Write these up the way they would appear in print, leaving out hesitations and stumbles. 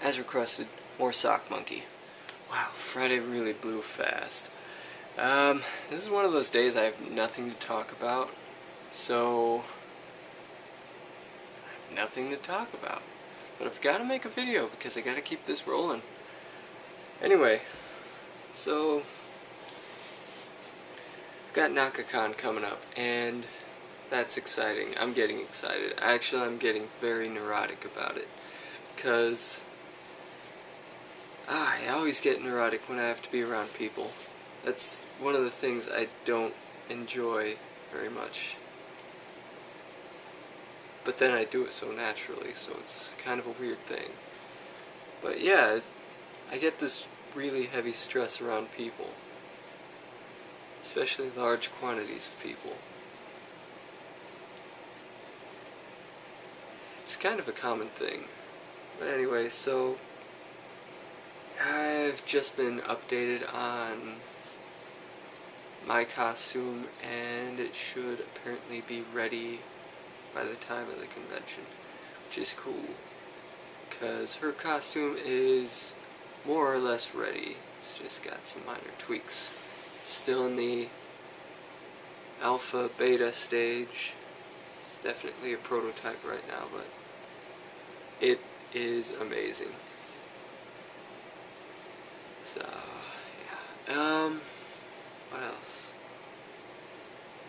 As requested, more Sock Monkey. Wow, Friday really blew fast. This is one of those days I have nothing to talk about, so I have nothing to talk about. But I've got to make a video because I got to keep this rolling. Anyway, so I've got NakaCon coming up, and that's exciting. I'm getting excited. Actually, I'm getting very neurotic about it because I always get neurotic when I have to be around people. That's one of the things I don't enjoy very much. But then I do it so naturally, so it's kind of a weird thing. But yeah, I get this really heavy stress around people. Especially large quantities of people. It's kind of a common thing. But anyway, so I've just been updated on my costume, and it should apparently be ready by the time of the convention, which is cool, because her costume is more or less ready. It's just got some minor tweaks. It's still in the alpha beta stage. It's definitely a prototype right now, but it is amazing. So yeah. What else?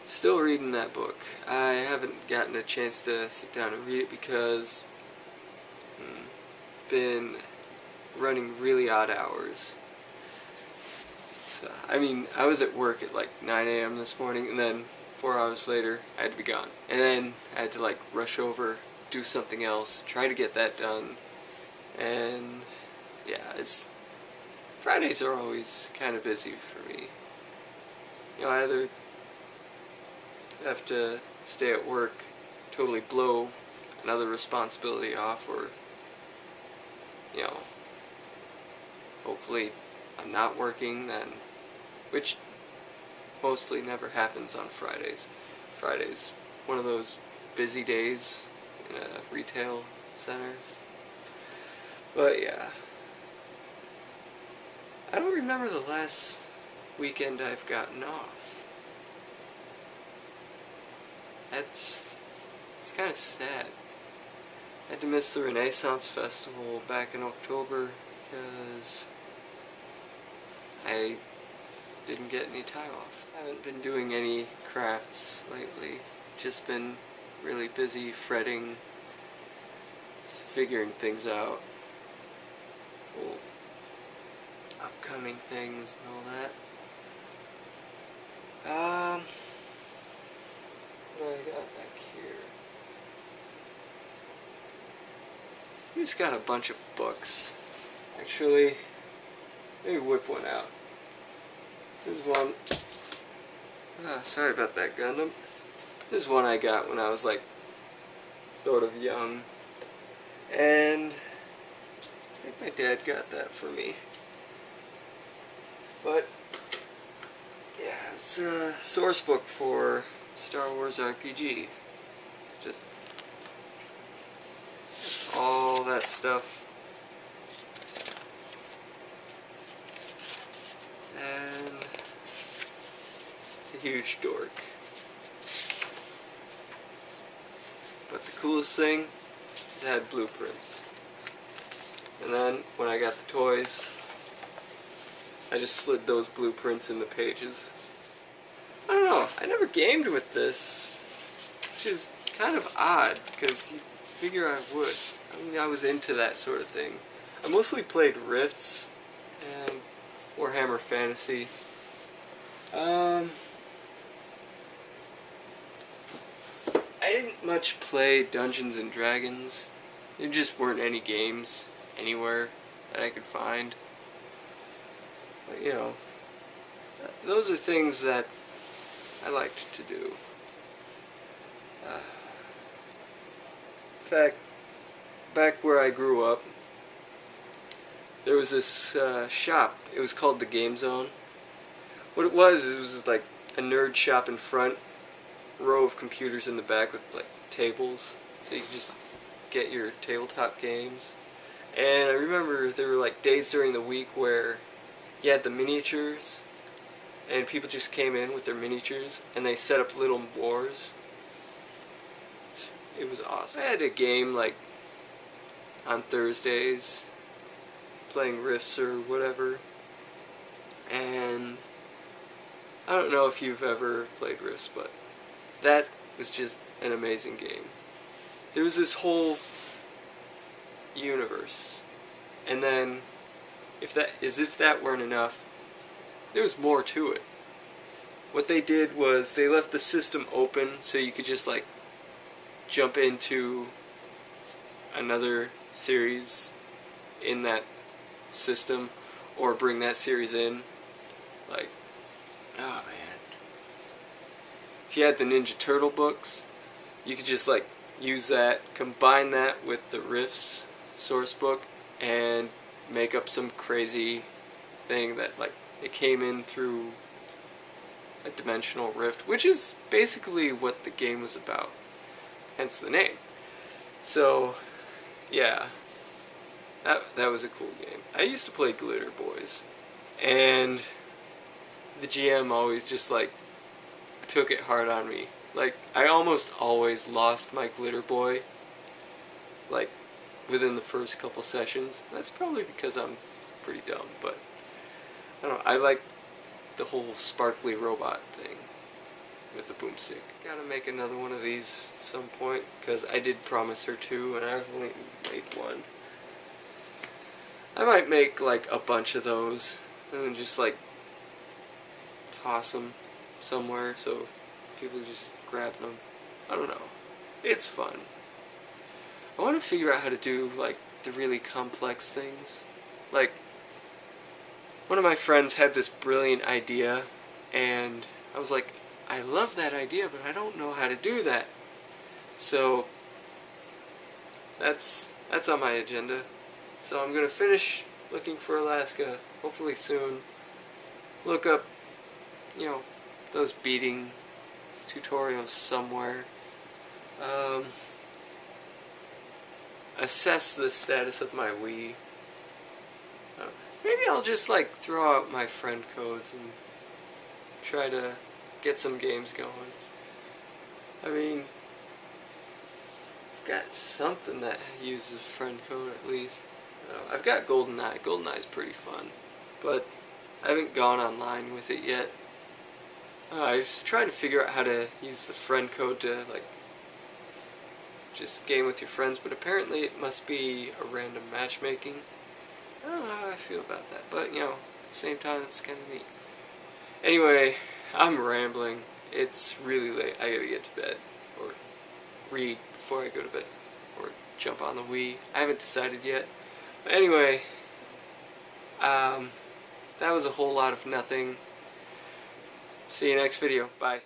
Still reading that book. I haven't gotten a chance to sit down and read it because been running really odd hours. So, I mean, I was at work at like 9 a.m. this morning, and then 4 hours later, I had to be gone. And then I had to like rush over, do something else, try to get that done. And yeah, Fridays are always kind of busy for me. You know, I either have to stay at work, totally blow another responsibility off, or, you know, hopefully I'm not working then, which mostly never happens on Fridays. Friday's one of those busy days in retail centers. But yeah, I don't remember the last weekend I've gotten off. It's kind of sad. I had to miss the Renaissance Festival back in October because I didn't get any time off. I haven't been doing any crafts lately. Just been really busy fretting, figuring things out. Cool. Upcoming things and all that. What do I got back here? We just got a bunch of books. Actually, let me whip one out. This is one. Sorry about that, Gundam. This is one I got when I was like sort of young, and I think my dad got that for me. But yeah, it's a source book for Star Wars RPG. Just all that stuff. And it's a huge dork. But the coolest thing is it had blueprints. And then when I got the toys, I just slid those blueprints in the pages. I don't know, I never gamed with this, which is kind of odd, because you figure I would. I mean, I was into that sort of thing. I mostly played Rifts and Warhammer Fantasy. I didn't much play Dungeons and Dragons. There just weren't any games anywhere that I could find. But, you know, those are things that I liked to do. In fact, back where I grew up, there was this shop. It was called the Game Zone. What it was like a nerd shop in front, row of computers in the back with like tables, so you could just get your tabletop games. And I remember there were like days during the week where you had the miniatures, and people just came in with their miniatures, and they set up little wars. It was awesome. I had a game like on Thursdays, playing Rifts or whatever, and I don't know if you've ever played Rifts, but that was just an amazing game. There was this whole universe, and then if that weren't enough, there was more to it. What they did was they left the system open so you could just like jump into another series in that system, or bring that series in. Like, oh man, if you had the Ninja Turtle books, you could just like use that, combine that with the Rifts source book, and make up some crazy thing that like it came in through a dimensional rift, which is basically what the game was about, hence the name. So yeah, that was a cool game. I used to play Glitter Boys, and the GM always just like took it hard on me. Like, I almost always lost my Glitter Boy, like, within the first couple sessions. That's probably because I'm pretty dumb, but I don't know, I like the whole sparkly robot thing with the boomstick. Gotta make another one of these at some point, because I did promise her two, and I've only made one. I might make like a bunch of those, and then just like toss them somewhere so people just grab them. I don't know. It's fun. I want to figure out how to do like the really complex things. Like, one of my friends had this brilliant idea, and I was like, I love that idea, but I don't know how to do that. So that's on my agenda. So I'm gonna finish looking for Alaska, hopefully soon. Look up, you know, those beading tutorials somewhere. Assess the status of my Wii. Maybe I'll just like throw out my friend codes and try to get some games going. I mean, I've got something that uses friend code at least. I've got GoldenEye. GoldenEye's pretty fun, but I haven't gone online with it yet. I was trying to figure out how to use the friend code to like just game with your friends, but apparently it must be a random matchmaking. I don't know how I feel about that, but you know, at the same time it's kind of neat. Anyway, I'm rambling. It's really late. I gotta get to bed, or read before I go to bed, or jump on the Wii. I haven't decided yet. But anyway, that was a whole lot of nothing. See you next video. Bye.